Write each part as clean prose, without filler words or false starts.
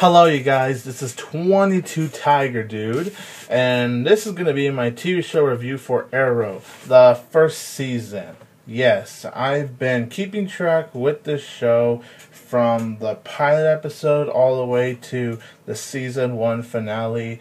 Hello you guys, this is 22 Tiger Dude, and this is going to be my TV show review for Arrow, the first season. Yes, I've been keeping track with this show from the pilot episode all the way to the season 1 finale,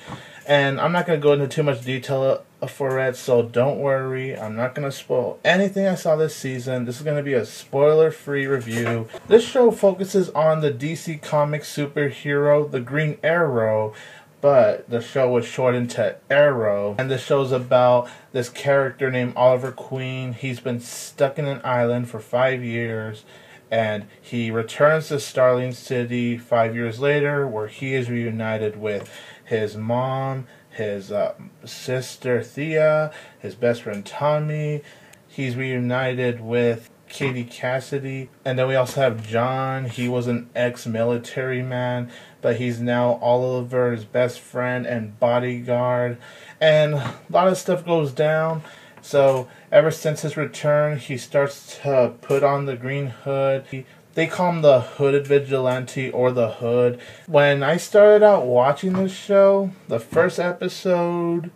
and I'm not going to go into too much detail for it, so don't worry, I'm not going to spoil anything I saw this season. This is going to be a spoiler-free review. This show focuses on the DC Comics superhero, the Green Arrow, but the show was shortened to Arrow. And this show's about this character named Oliver Queen. He's been stuck in an island for 5 years, and he returns to Starling City 5 years later, where he is reunited with his mom, his sister Thea, his best friend Tommy. He's reunited with Katie Cassidy. And then we also have John. He was an ex-military man, but he's now Oliver's best friend and bodyguard. And a lot of stuff goes down. So ever since his return, he starts to put on the green hood. They call him the Hooded Vigilante or the Hood. When I started out watching this show, the first episode,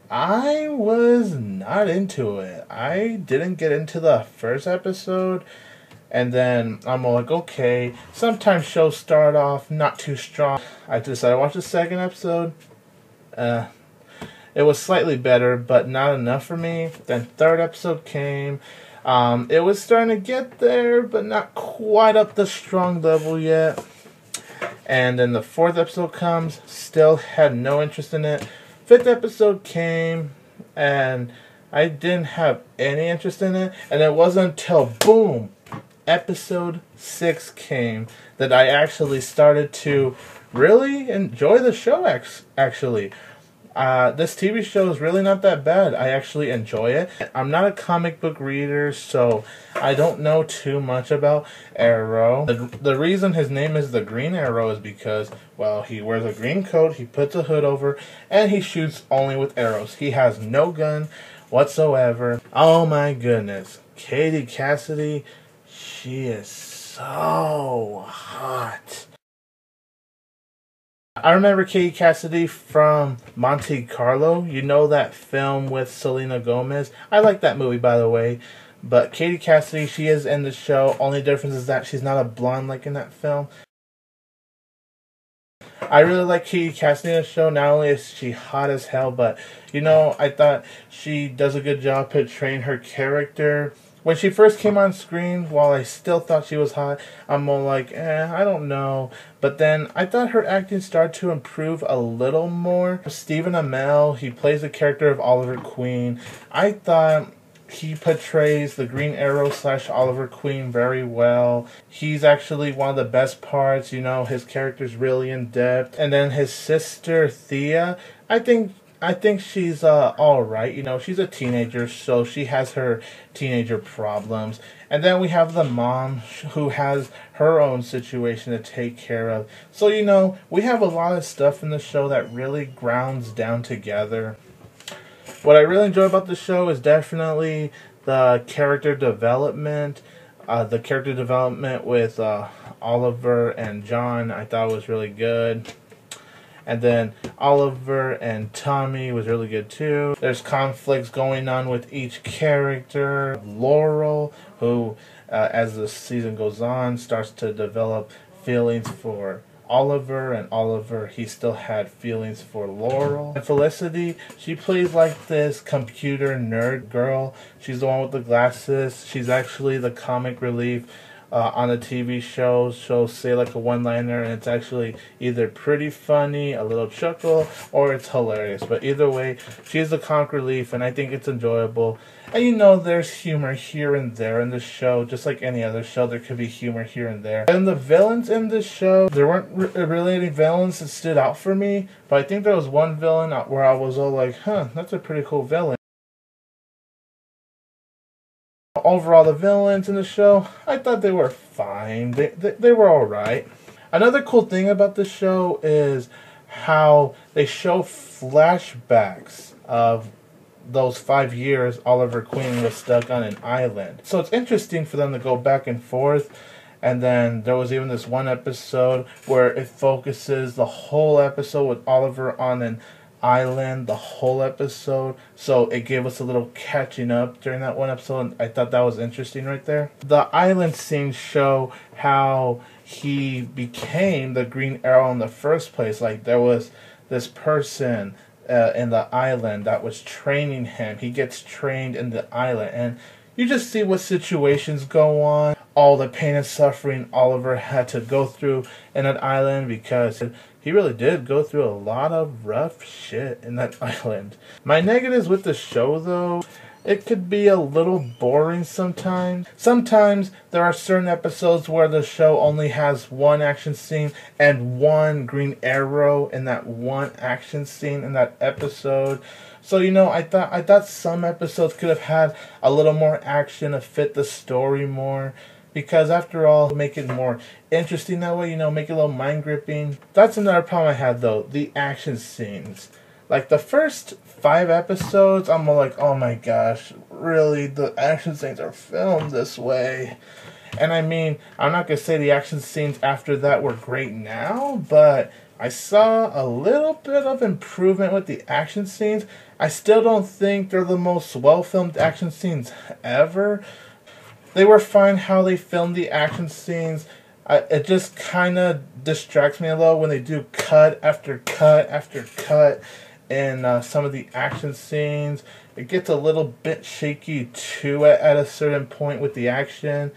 I was not into it. I didn't get into the first episode. And then I'm like, okay, sometimes shows start off not too strong. I decided to watch the second episode. It was slightly better, but not enough for me. Then third episode came. It was starting to get there, but not quite up the strong level yet. And then the fourth episode comes, still had no interest in it. Fifth episode came, and I didn't have any interest in it. And it wasn't until, boom, episode 6 came that I actually started to really enjoy the show, actually. This TV show is really not that bad. I actually enjoy it. I'm not a comic book reader, so I don't know too much about Arrow. The reason his name is the Green Arrow is because, well, he wears a green coat, he puts a hood over, and he shoots only with arrows. He has no gun whatsoever. Oh my goodness. Katie Cassidy, she is so hot. I remember Katie Cassidy from Monte Carlo. You know that film with Selena Gomez? I like that movie, by the way. But Katie Cassidy, she is in the show. Only difference is that she's not a blonde like in that film. I really like Katie Cassidy in the show. Not only is she hot as hell, but, you know, I thought she does a good job portraying her character. When she first came on screen, while I still thought she was hot, I'm more like, I don't know. But then I thought her acting started to improve a little more. Stephen Amell, he plays the character of Oliver Queen. I thought he portrays the Green Arrow / Oliver Queen very well. He's actually one of the best parts, you know, his character's really in depth. And then his sister, Thea, I think she's alright. You know, she's a teenager, so she has her teenager problems. And then we have the mom who has her own situation to take care of. So, you know, we have a lot of stuff in the show that really grounds down together. What I really enjoy about the show is definitely the character development. The character development with Oliver and John, I thought was really good. And then Oliver and Tommy was really good too. There's conflicts going on with each character. Laurel, who, as the season goes on, starts to develop feelings for Oliver, and Oliver, he still had feelings for Laurel. And Felicity, she plays like this computer nerd girl. She's the one with the glasses. She's actually the comic relief on a TV show. She'll say like a one-liner, and it's actually either pretty funny, a little chuckle, or it's hilarious. But either way, she's the comic relief, and I think it's enjoyable. And you know, there's humor here and there in the show, just like any other show. There could be humor here and there. And the villains in this show, there weren't really any villains that stood out for me, but I think there was one villain where I was all like, huh, that's a pretty cool villain. Overall, the villains in the show, I thought they were fine. They were alright. Another cool thing about the show is how they show flashbacks of those 5 years Oliver Queen was stuck on an island. So it's interesting for them to go back and forth And then there was even this one episode where it focuses the whole episode with Oliver on an island, the whole episode. So it gave us a little catching up during that one episode. And I thought that was interesting right there. The island scenes show how he became the Green Arrow in the first place. Like, there was this person in the island that was training him. He gets trained in the island, and you just see what situations go on, all the pain and suffering Oliver had to go through in an island, because he really did go through a lot of rough shit in that island. My negatives with the show, though, it could be a little boring sometimes. Sometimes there are certain episodes where the show only has one action scene and one Green Arrow in that one action scene in that episode. So, you know, I thought some episodes could have had a little more action to fit the story more. Because after all, make it more interesting that way, you know, make it a little mind-gripping. That's another problem I had, though, the action scenes. Like, the first 5 episodes, I'm like, oh my gosh, really, the action scenes are filmed this way? And I mean, I'm not going to say the action scenes after that were great now, but I saw a little bit of improvement with the action scenes. I still don't think they're the most well-filmed action scenes ever. They were fine how they filmed the action scenes. It just kind of distracts me a little when they do cut after cut after cut in some of the action scenes. It gets a little bit shaky too at a certain point with the action.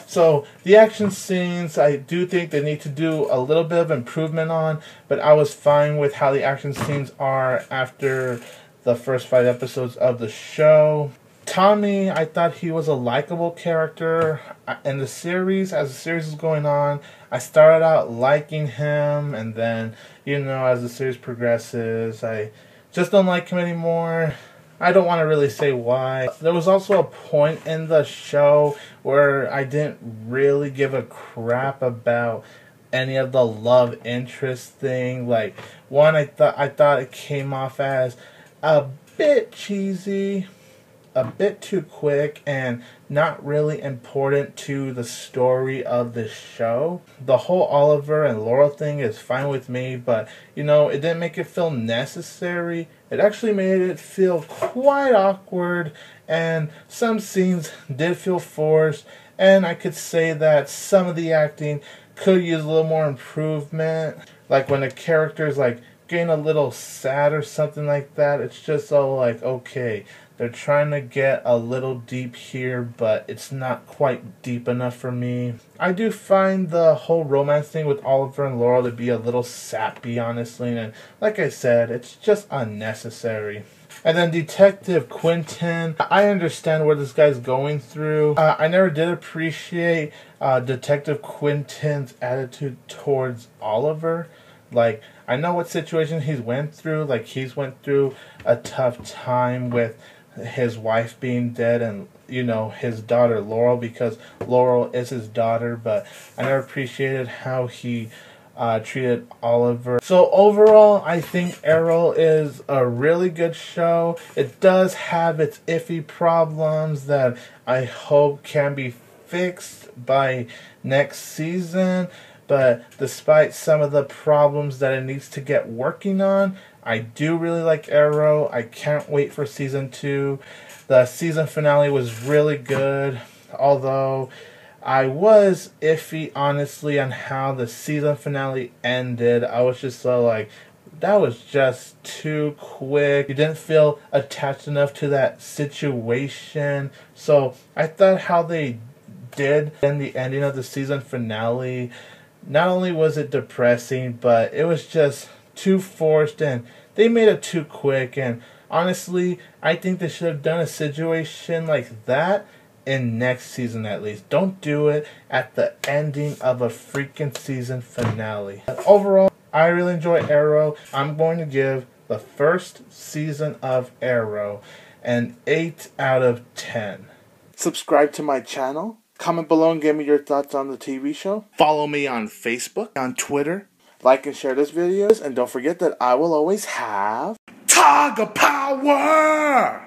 So the action scenes, I do think they need to do a little bit of improvement on, but I was fine with how the action scenes are after the first 5 episodes of the show. Tommy, I thought he was a likable character in the series. As the series is going on, I started out liking him, and then, you know, as the series progresses, I just don't like him anymore. I don't want to really say why. There was also a point in the show where I didn't really give a crap about any of the love interest thing. Like, one, I thought it came off as a bit cheesy, a bit too quick, and not really important to the story of the show. The whole Oliver and Laurel thing is fine with me, but, you know, it didn't make it feel necessary. It actually made it feel quite awkward, and some scenes did feel forced, and I could say that some of the acting could use a little more improvement. Like when a character is like getting a little sad or something like that, it's just all like, okay, they're trying to get a little deep here, but it's not quite deep enough for me. I do find the whole romance thing with Oliver and Laurel to be a little sappy, honestly, and like I said, it's just unnecessary. And then Detective Quentin, I understand where this guy's going through. I never did appreciate Detective Quentin's attitude towards Oliver. Like, I know what situation he's went through. Like, he's went through a tough time with his wife being dead and, you know, his daughter Laurel, because Laurel is his daughter, but I never appreciated how he treated Oliver. So overall, I think Arrow is a really good show. It does have its iffy problems that I hope can be fixed by next season, but despite some of the problems that it needs to get working on, I do really like Arrow. I can't wait for season 2. The season finale was really good, although I was iffy, honestly, on how the season finale ended. I was just so like, that was just too quick. You didn't feel attached enough to that situation. So I thought how they did in the ending of the season finale, not only was it depressing, but it was just too forced, and they made it too quick. And honestly, I think they should have done a situation like that in next season at least. Don't do it at the ending of a freaking season finale. Overall, I really enjoy Arrow. I'm going to give the first season of Arrow an 8 out of 10. Subscribe to my channel. Comment below and give me your thoughts on the TV show. Follow me on Facebook, on Twitter. Like and share this video. And don't forget that I will always have Tiger Power!